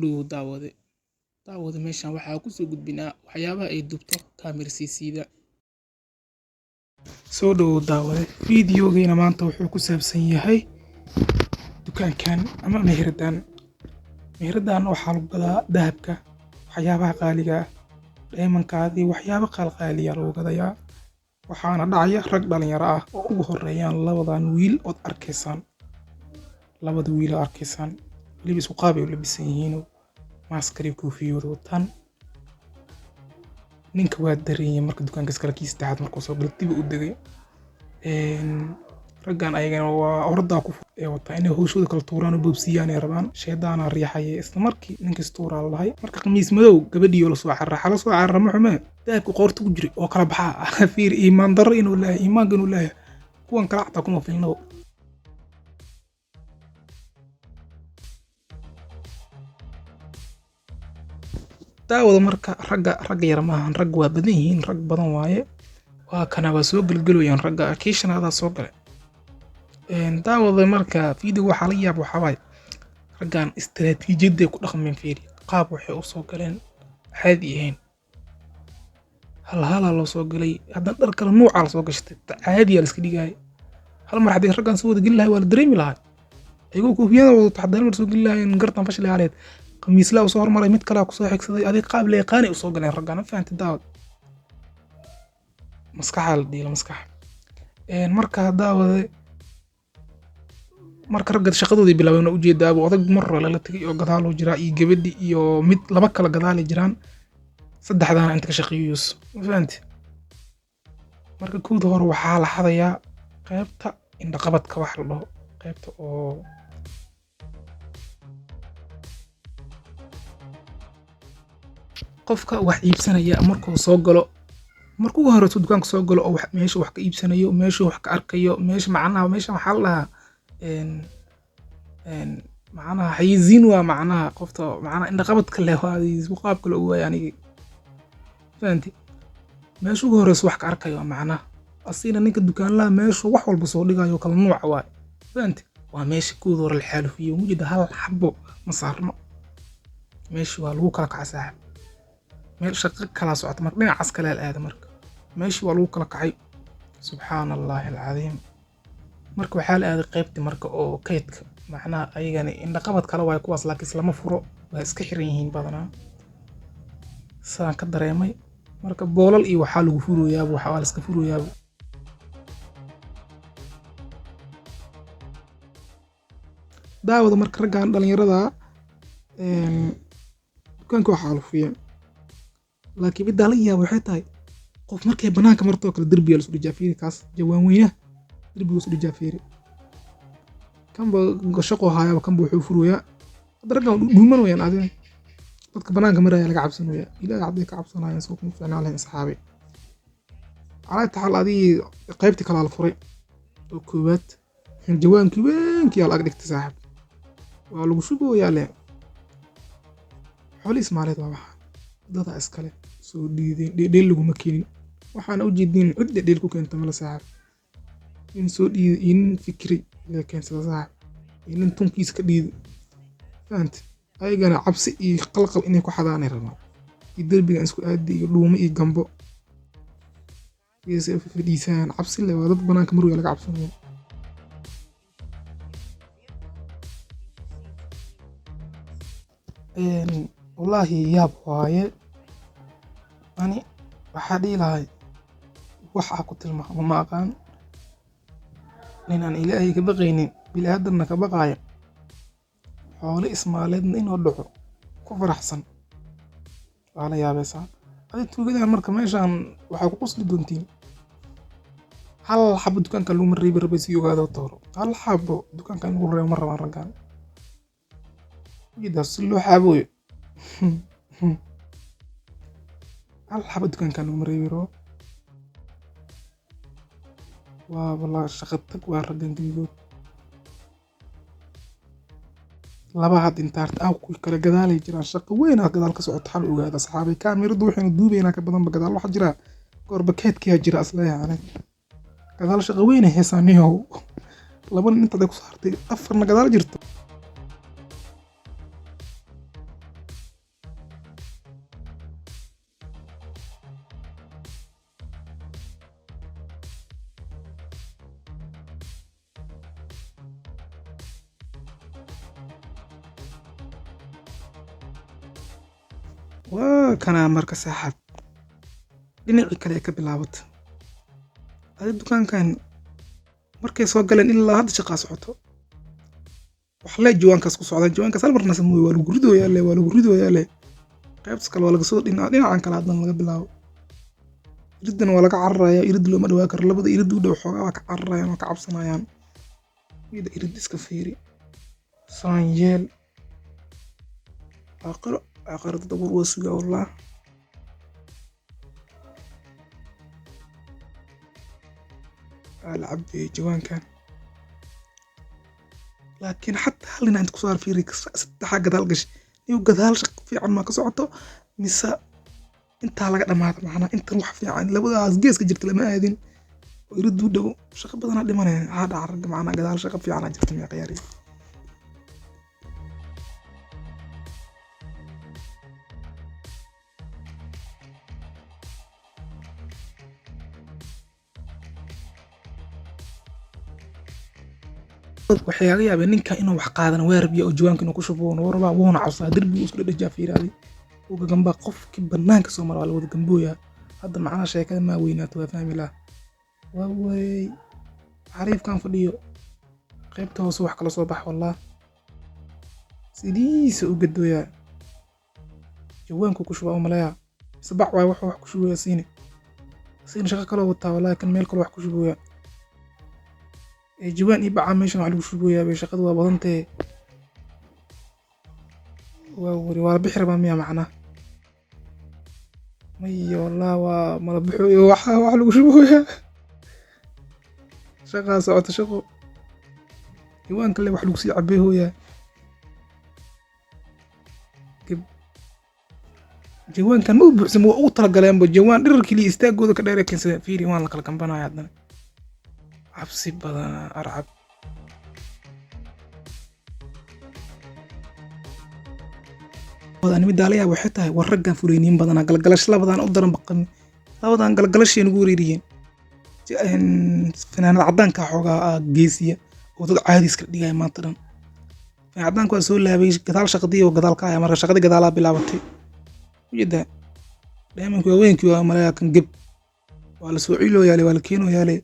dhowow daawade meeshan waxaa kusoo gudbinaa waxyaabaha ay dubto kaamirsiisida. Soo dhowow daawade, fiidiyogeena maanta wuxuu ku saabsan yahay dukaankan ama meheradan. Meheradan waxaa lagu gadaa dahabka, waxyaabaha qaaliga ah, diamondkaadii waxyaabo qaaliya lagu gadayaa. waxaana dhacaya rag dhalinyaro ah oo ugu horeeyaan labadan wiil oo arkaysaan. labada wiil oo arkaysaan waliba isku qaab ay u labisan yihiin, maaskari koofiyad wataan. ninka waa dareeyay marka dukaanka iskala kiis saddexaad markuu soo galay dib u degay. raggan ayagana waa orda ku wataa inay hawshooda kala tuuraan oo boobsiyaan ay rabaan. Sheedaana riixayay isla markii ninkaas tuuraa lahay marka khamiis madow gabadhii oo la soo carra ma xume dahabka qoorta ku jiray oo kala baxa fiir iimaan darro inuu leeyahay iimaanka inuu leeyahay kuwan kala xataa kuma filno. daawada marka ragga yar maahan, rag waa badan yihiin, rag badan waaye. waa kana waa soo galgalayaan ragga kiishanaada soo galay. daawada marka fiidiyo waxaa la yaab waxaa waaye raggan istiraatiijiyadda ku dhaqmeen fiiri qaab waxay u soo galeen caadi ahayn. hal loo soo galay haddana dhar kale nooca la soo gashtay caadi la iska dhigay. hal mar haddii raggan soo wada gali lahay waa la dareemi lahaa ayagoo koofiyada wada taxadar mar soo gali lahayn gartan fashil ahayd khamiis la soo hormaray mid kale ku soo xigsaday adig qaab la yaqaan ay u soo galeen raggan fahanti daawad maskaxal dhiila maskax. marka daawada marka ragga shaqadoodii bilaabeen u jeedaabo odag mar la tagay oo gadaal oo jira iyo gabadhi iyo mid laba kala gadaal jiraan saddexdaana inta ka shaqeeyus fahanti. marka kood hore waxaa la xadayaa qaybta indha qabadka wax la dhaho qaybta oo qofka wax iibsanaya markuu soo galo markuu hore dukaanka soo galo oo meesha wax ka iibsanayo meesha wax ka arkayo meesha macnaha meesha waxa la macnaha xayisiin waa macnaha qofta macnaha indha qabadka leh waa isku qaabka loo waayay aniga fahanti. meesha ugu horeysa wax ka arkayo macnaha asina ninka dukaanlaha meesha wax walba soo dhigayo kala nooc waay fahanti. waa meesha kood hore la xaalufiyo mujida hal xabo ma saarno meesha waa lagu kala kacay meel shaqo kala socota marka dhinacaas kale aad marka meesha waa lagu kala kacay subxaanallahi alcadiim. marka waxaa la aaday qaybtii marka oo kaydka macnaha ayagana indha qabad kala waay kuwaas laakiin lama furo waa iska xiran yihiin badanaa saan ka dareemay. marka boolal iyo waxaa lagu furoyaa waxa la iska furoyaa. daawada marka raggan dhalinyarada dukaanka waxaa la fuyaa laakiin mid la yaab waxay tahay qof markay banaanka marto kala darbiga la soo dhijaafiyo kaas jawaan weynaha darbiga soo dhijaafiyo kanba shaqo haaya kanba wuxuu furoyaa raggan dhuuman wayaan adin dadka banaanka maraya laga cabsanaya ilaahay hadii ka cabsanayaan soo kuma fiicnaan lahayn asxaabi. calaamad taxal adii qaybtii kala la furay oo koowaad jawaankii weenkii la agdhigtay saaxib waa lagu shubayaa le xoolo Ismaaciil waa waxa dada iskale soo dhiideen dheel lagu ma keenin waxaana u jeedin cid dheel ku keenta mala saaxib in soo dhiid in fikri la keensada saaxib in tunkiis ka dhiid fahanti. ayagana cabsi iyo qalqal inay ku xadaanay rabaan darbiga isku aadi iyo dhuumo iyo gambo yeesay fadhiisaan cabsi leh waa dad banaanka marway laga cabsanayo. wallaahi yaab waaye ani waxaa dhihi lahay waxa ku tilmaamo ma aqaan ninaan ilaahay ka baqaynin bilaadanna ka baqaaya xoolo Ismaaciilna inuu dhaco ku faraxsan waa la yaabaysaa. adi tuugada marka meeshan waxa ku qosli doontiin hal xabo dukaanka lagu mareebay rabay si ogaado tooro hal xabo dukaanka lagu reebo mar rabaan raggan ida si loo xabooyo hal xabo dukaanka lagu mareebay waa wala shaqo tag waa raggan diidood laba had intaarta ku kala gadaalay jiraan shaqo weyn oo gadaal ka socota xal ogaada asxaabay kaamiradu waxayna duubayna ka badan gadaal waxa jira goorba keedkiya jira asleeyahay gadaal shaqo weyn heesaaniyo laba inta ku saartay afarna gadaal jirto waa kana marka saaxib dhinacii kale ka bilaabato adi dukaankan markay soo galeen ilaa hadda shaqaa socoto wax la jawaankaas ku socdaan jawaankaas hal marna sameeyo waa lagu ridooyaa le qaybta kale waa laga soo dhinacan kale haddan laga bilaabo iriddan waa laga cararayaa irid looma dhawaa karo labada irid u dhow xoogaa waa ka cararayaan waa ka cabsanayaan ida irid iska fiiri saan yeel aakhiro dad abuur waa sugaa wallah العب جوان لكن حتى هل أنت كسر في ريك ست حاجة دالقش يوجد هالشق في عن ما كسرته مسا أنت على قد ما معنا أنت روح في عن لبدا عزجيز كجرت لما أذن ويردوا دو شق بدنا لمنا هذا عرق معنا قد هالشق في عنا جرت يا قياري waxay laga yaabeen ninka inuu wax qaadan weerbiyo oo jawaanka inuu ku shubo warba wuuna cabsaa darbiga isku dhajaa fiiraadi oo gamba qofkii banaanka soo maraa wada gambooya hadda macna sheekada ma weynaato waa fahmila waa way xariifkan fadhiyo qaybta hoose wax kala soo bax wallah sidiisa u gadooya jawaanku ku shubo malaya sabax way wax ku shubo siin shaqo kale wata wallah kan meel kale wax ku shubo جوان يبقى عامشان على وشوية بشقد وبضنته ولا بحر بامية معنا مي والله وما بحوي وحلو وشوية شقة ساعة شقة جوان كله وحلو سي عبيه ويا جوان كان مو بسموه أوتر قلم بجوان درك لي استاجو ذا كده لكن في ريوان لك الكمبانا عندنا عبسي بدنا أرعب أنا مدي عليها وحتى ورجع فورينين بدنا قلقلش لا بدنا أقدر بقم لا بدنا قلقلش ينقول ريين فنان عدان كحوجا جيسية وتضع عادي سكر دقاي ما ترن عدان كوا سؤال لها بيج قتال شقدية وقتال كايا مرة شقدي قتالها بلعبتي جدا دائما كوا وين كوا ملاك كان جب ولا سوعيلو يالي ولا كينو يالي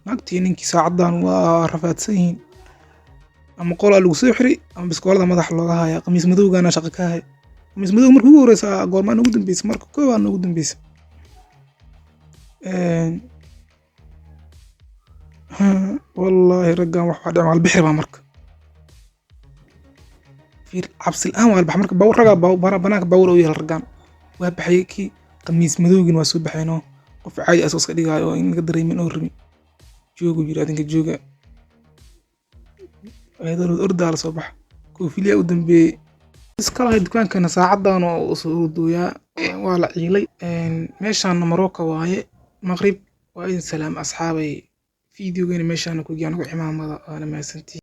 naagtii ninkii saacadan waa rafaadsan yihiin ama qol lagu soo xiri ama biskoolada madax looga haya qamiis madowgana shaqo ka hay qamiis madow markuu ugu horeysa goormaan ugu dambeysay marka koobaan ugu dambeysay wallahi raggan wax waa dhamaal bixir baa marka fiir cabsi aan waa bax marka bawr raga banaanka bawr oo yahay raggan waa baxay ki qamiis madowgin waa soo baxayno qof caadi asaas ka dhigayo in laga dareemin oo rimi joogo jiraadinka jooga ayadoo ordaal soo bax koofiliya u dambeeyay iska lahayd dukaankana saacadan oo soo dooyaa waa la ciilay meeshaan Marocco waaye maqrib waa in salaam asxaabay fiidiyogeena meeshaan ku gaan ku ximaamada ana maasantii